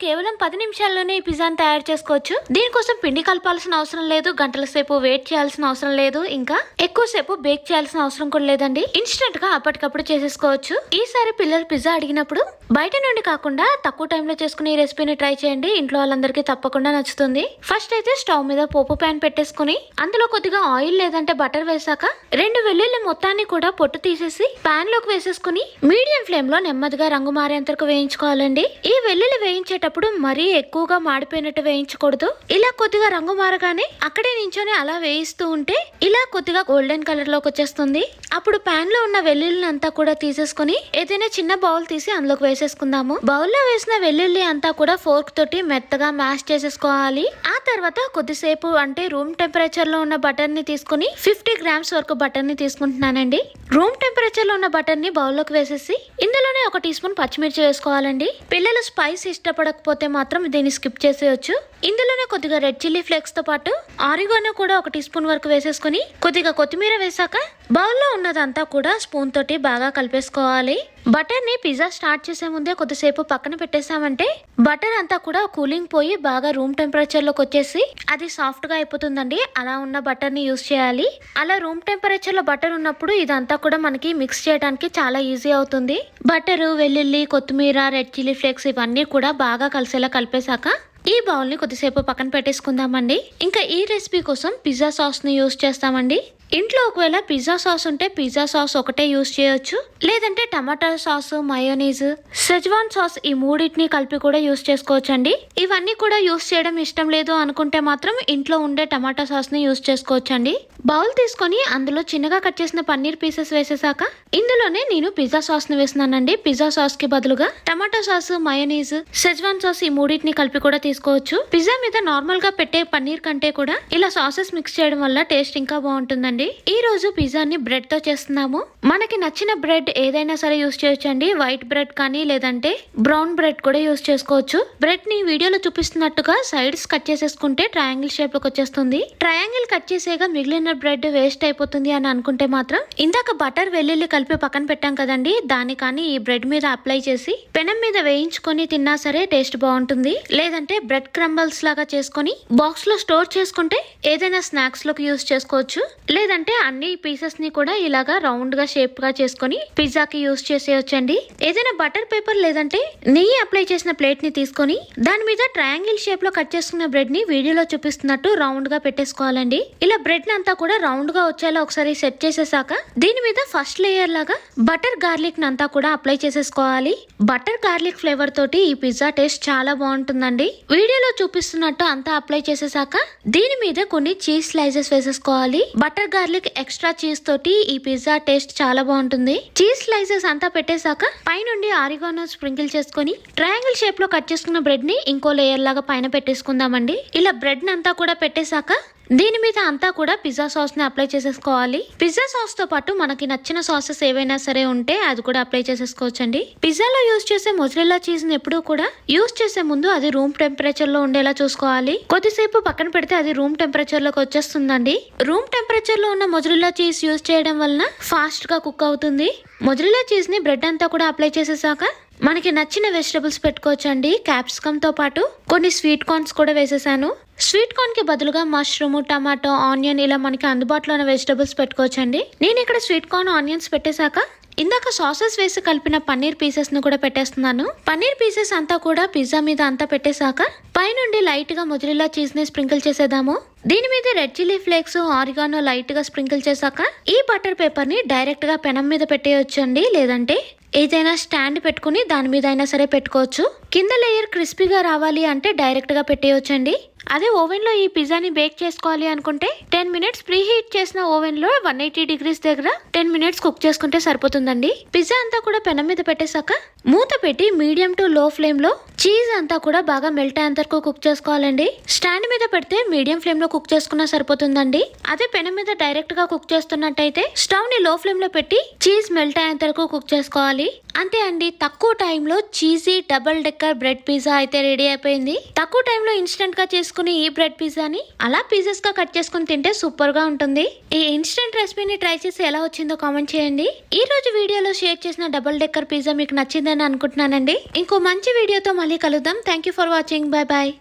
కేవలం 10 నిమిషాల్లోనే ఈ పిజ్జాని తయారు చేసుకోవచ్చు. దీనికోసం పిండి కలపాల్సిన అవసరం లేదు, గంటల సేపు వెయిట్ చేయాల్సిన అవసరం లేదు, ఇంకా ఎక్కువ సేపు బేక్ చేయాల్సిన అవసరం కూడా లేదండి. ఇన్స్టెంట్ గా అప్పటికప్పుడు చేసేసుకోవచ్చు. ఈసారి పిల్లలు పిజ్జా అడిగినప్పుడు బయట నుండి కాకుండా తక్కువ టైంలో చేసుకునే ఈ రెసిపీని ట్రై చేయండి. ఇంట్లో వాళ్ళందరికీ తప్పకుండా నచ్చుతుంది. ఫస్ట్ అయితే స్టవ్ మీద పోపు ప్యాన్ పెట్టేసుకుని అందులో కొద్దిగా ఆయిల్ లేదంటే బటర్ వేసాక 2 వెల్లుల్లి మొత్తాన్ని కూడా పొట్టు తీసేసి ప్యాన్ లోకి వేసేసుకుని మీడియం ఫ్లేమ్ లో నెమ్మదిగా రంగు మారేంతరకు వేయించుకోవాలండి. ఈ వెల్లుల్లి వేయించేటప్పుడు మరీ ఎక్కువగా మాడిపోయినట్టు వేయించకూడదు. ఇలా కొద్దిగా రంగు మారగానే అక్కడే నించొని అలా వేయిస్తూ ఉంటే ఇలా కొద్దిగా గోల్డెన్ కలర్ లోకి వచ్చేస్తుంది. అప్పుడు ప్యాన్ లో ఉన్న వెల్లుల్లి అంతా కూడా తీసేసుకుని ఏదైనా చిన్న బౌల్ తీసి అందులోకి వేసేసుకుందాము. బౌల్ లో వేసిన వెల్లుల్లి అంతా కూడా ఫోర్క్ తోటి మెత్తగా మ్యాష్ చేసేసుకోవాలి. ఆ తర్వాత కొద్దిసేపు అంటే రూమ్ టెంపరేచర్ లో ఉన్న బటర్ ని తీసుకుని 50 గ్రామ్స్ వరకు బటర్ ని తీసుకుంటున్నానండి. రూమ్ టెంపరేచర్ లో ఉన్న బటర్ ని బౌల్ లోకి వేసేసి ఇందులోనే 1 టీ స్పూన్ పచ్చిమిర్చి వేసుకోవాలండి. పిల్లలు స్పైస్ ఇష్టపడకపోతే మాత్రం దీన్ని స్కిప్ చేసేయచ్చు. ఇందులోనే కొద్దిగా రెడ్ చిల్లీ ఫ్లేక్స్ తో పాటు ఆరిగానో కూడా 1 టీ స్పూన్ వరకు వేసేసుకుని కొద్దిగా కొత్తిమీర వేసాక బౌల్లో ఉన్నదంతా కూడా స్పూన్ తోటి బాగా కలిపేసుకోవాలి. బటర్ ని పిజ్జా స్టార్ట్ చేసే ముందే కొద్దిసేపు పక్కన పెట్టేసామంటే బటర్ అంతా కూడా కూలింగ్ పోయి బాగా రూమ్ టెంపరేచర్ లోకి వచ్చేసి అది సాఫ్ట్ గా అయిపోతుందండి. అలా ఉన్న బటర్ ని యూస్ చేయాలి. అలా రూమ్ టెంపరేచర్ లో బటర్ ఉన్నప్పుడు ఇదంతా కూడా మనకి మిక్స్ చేయడానికి చాలా ఈజీ అవుతుంది. బటర్, వెల్లుల్లి, కొత్తిమీర, రెడ్ చిల్లీ ఫ్లేక్స్ ఇవన్నీ కూడా బాగా కలిసేలా కలిపేశాక ఈ బౌల్ ని కొద్దిసేపు పక్కన పెట్టేసుకుందామండి. ఇంకా ఈ రెసిపీ కోసం పిజ్జా సాస్ ని యూస్ చేస్తామండి. ఇంట్లో ఒకవేళ పిజ్జా సాస్ ఉంటే పిజ్జా సాస్ ఒకటే యూస్ చేయొచ్చు, లేదంటే టమాటా సాస్, మయోనీస్, సెజ్వాన్ సాస్ ఈ మూడింటిని కలిపి కూడా యూస్ చేసుకోవచ్చు అండి. ఇవన్నీ కూడా యూస్ చేయడం ఇష్టం లేదు అనుకుంటే మాత్రం ఇంట్లో ఉండే టమాటా సాస్ ని యూస్ చేసుకోవచ్చు అండి. బౌల్ తీసుకొని అందులో చిన్నగా కట్ చేసిన పన్నీర్ పీసెస్ వేసేసాక ఇందులోనే నేను పిజ్జా సాస్ ని వేస్తున్నానండి. పిజ్జా సాస్ కి బదులుగా టమాటా సాస్, మయోనీస్, సెజ్వాన్ సాస్ ఈ మూడింటిని కలిపి కూడా తీసుకోవచ్చు. పిజ్జా మీద నార్మల్ గా పెట్టే పన్నీర్ కంటే కూడా ఇలా సాసెస్ మిక్స్ చేయడం వల్ల టేస్ట్ ఇంకా బాగుంటుందండి. ఈ రోజు పిజ్జాని బ్రెడ్ తో చేస్తున్నాము. మనకి నచ్చిన బ్రెడ్ ఏదైనా సరే యూస్ చేయొచ్చండి. వైట్ బ్రెడ్ కానీ లేదంటే బ్రౌన్ బ్రెడ్ కూడా యూస్ చేసుకోవచ్చు. బ్రెడ్ ని వీడియోలో చూపిస్తున్నట్టుగా సైడ్స్ కట్ చేసేసుకుంటే ట్రయాంగిల్ షేప్ లోకి వచ్చేస్తుంది. ట్రయాంగిల్ కట్ చేసేగా మిగిలిన బ్రెడ్ వేస్ట్ అయిపోతుంది అని అనుకుంటే మాత్రం ఇందాక బటర్, వెల్లుల్లి కలిపి పక్కన పెట్టాం కదండి, దాని కానీ ఈ బ్రెడ్ మీద అప్లై చేసి పెనం మీద వేయించుకొని తిన్నా సరే టేస్ట్ బాగుంటుంది. లేదంటే బ్రెడ్ క్రంబల్స్ లాగా చేసుకొని బాక్స్ లో స్టోర్ చేసుకుంటే ఏదైనా స్నాక్స్ లోకి యూస్ చేసుకోవచ్చు. లేదంటే అన్ని పీసెస్ ని కూడా ఇలాగా రౌండ్ గా షేప్ గా చేసుకొని పిజ్జాకి యూస్ చేసేయొచ్చండి. ఏదైనా బటర్ పేపర్ లేదంటే నెయ్యి అప్లై చేసిన ప్లేట్ ని తీసుకొని దాని మీద ట్రయాంగిల్ షేప్ లో కట్ చేసుకున్న బ్రెడ్ ని వీడియోలో చూపిస్తున్నట్టు రౌండ్ గా పెట్టేసుకోవాలండి. ఇలా బ్రెడ్ ని అంతా కూడా రౌండ్ గా వచ్చేలా ఒకసారి సెట్ చేసేసాక దీని మీద ఫస్ట్ లేయర్ లాగా బటర్ గార్లిక్ నంతా కూడా అప్లై చేసేసుకోవాలి. బటర్ గార్లిక్ ఫ్లేవర్ తోటి ఈ పిజ్జా టేస్ట్ చాలా బాగుంటుందండి. వీడియోలో చూపిస్తున్నట్టు అంతా అప్లై చేసేసాక దీని మీద కొన్ని చీజ్ స్లైసెస్ వేసేసుకోవాలి. బటర్ గార్లిక్ ఎక్స్ట్రా చీజ్ తోటి ఈ పిజ్జా టేస్ట్ చాలా బాగుంటుంది. చీజ్ స్లైసెస్ అంతా పెట్టేశాక పైనుండి ఆరిగానో స్ప్రింకిల్ చేసుకుని ట్రయాంగిల్ షేప్ లో కట్ చేసుకున్న బ్రెడ్ ని ఇంకో లేయర్ లాగా పైన పెట్టేసుకుందామండి. ఇలా బ్రెడ్ ని అంతా కూడా పెట్టేశాక దీని మీద అంతా కూడా పిజ్జా సాస్ ని అప్లై చేసేసుకోవాలి. పిజ్జా సాస్ తో పాటు మనకి నచ్చిన సాసెస్ ఏవైనా సరే ఉంటే అది కూడా అప్లై చేసేసుకోవచ్చండి. పిజ్జాలో యూస్ చేసే మొజరెల్లా చీజ్ ని ఎప్పుడూ కూడా యూస్ చేసే ముందు అది రూమ్ టెంపరేచర్ లో ఉండేలా చూసుకోవాలి. కొద్దిసేపు పక్కన పెడితే అది రూమ్ టెంపరేచర్ లోకి వచ్చేస్తుందండి. రూమ్ టెంపరేచర్ లో ఉన్న మొజరెల్లా చీజ్ యూస్ చేయడం వలన ఫాస్ట్ గా కుక్ అవుతుంది. మొజరెల్లా చీజ్ ని బ్రెడ్ అంతా కూడా అప్లై చేసేసాక మనకి నచ్చిన వెజిటబుల్స్ పెట్టుకోవచ్చండి. క్యాప్సికమ్ తో పాటు కొన్ని స్వీట్ కార్న్స్ కూడా వేసేసాను. స్వీట్ కార్న్ కి బదులుగా మష్రూమ్, టమాటో, ఆనియన్ ఇలా మనకి అందుబాటులో ఉన్న వెజిటబుల్స్ పెట్టుకోవచ్చండి. నేను ఇక్కడ స్వీట్ కార్న్, ఆనియన్స్ పెట్టేశాక ఇందాక సాసెస్ వేసి కలిపిన పన్నీర్ పీసెస్ ను కూడా పెట్టేస్తున్నాను. పన్నీర్ పీసెస్ అంతా కూడా పిజ్జా మీద అంతా పెట్టేశాక పైనుండి లైట్ గా మొజరెల్లా చీజ్ ని స్ప్రింకిల్ చేసేద్దాము. దీని మీద red chilli flakes, oregano light గా స్ప్రింకిల్ చేశాక ఈ బటర్ పేపర్ ని డైరెక్ట్ గా పెనం మీద పెట్టేయొచ్చండి. లేదంటే ఏదైనా స్టాండ్ పెట్టుకుని దాని మీద అయినా సరే పెట్టుకోవచ్చు. కింద లేయర్ క్రిస్పీగా రావాలి అంటే డైరెక్ట్ గా పెట్టేయొచ్చండి. అదే ఓవెన్ లో ఈ పిజ్జాని బేక్ చేసుకోవాలి అనుకుంటే 10 మినిట్స్ ప్రీ హీట్ చేసిన ఓవెన్ లో 180 డిగ్రీస్ దగ్గర 10 మినిట్స్ కుక్ చేసుకుంటే సరిపోతుందండి. పిజ్జా అంతా కూడా పెనం మీద పెట్టేశాక మూత పెట్టి మీడియం టు లో ఫ్లేమ్ లో చీజ్ అంతా కూడా బాగా మెల్ట్ అయ్యేంత వరకు కుక్ చేసుకోవాలండి. స్టాండ్ మీద పెడితే మీడియం ఫ్లేమ్ లో కుక్ చేసుకున్నా సరిపోతుందండి. అదే పెనం మీద డైరెక్ట్ గా కుక్ చేస్తున్నట్టయితే స్టవ్ ని లో ఫ్లేమ్ లో పెట్టి చీజ్ మెల్ట్ అయ్యేంత వరకు కుక్ చేసుకోవాలి. అంతే అండి, తక్కువ టైంలో cheesy double decker bread pizza అయితే రెడీ అయిపోయింది. తక్కువ టైంలో ఇన్స్టెంట్ గా చేసుకుని చేసుకుని ఈ బ్రెడ్ పిజ్జాని అలా పీసెస్ గా కట్ చేసుకుని తింటే సూపర్ గా ఉంటుంది. ఈ ఇన్స్టెంట్ రెసిపీని ట్రై చేసి ఎలా వచ్చిందో కామెంట్ చేయండి. ఈ రోజు వీడియోలో షేర్ చేసిన డబుల్ డెక్కర్ పిజ్జా మీకు నచ్చిందని అనుకుంటున్నానండి. ఇంకో మంచి వీడియోతో మళ్ళీ కలుద్దాం. Thank you for watching. Bye bye.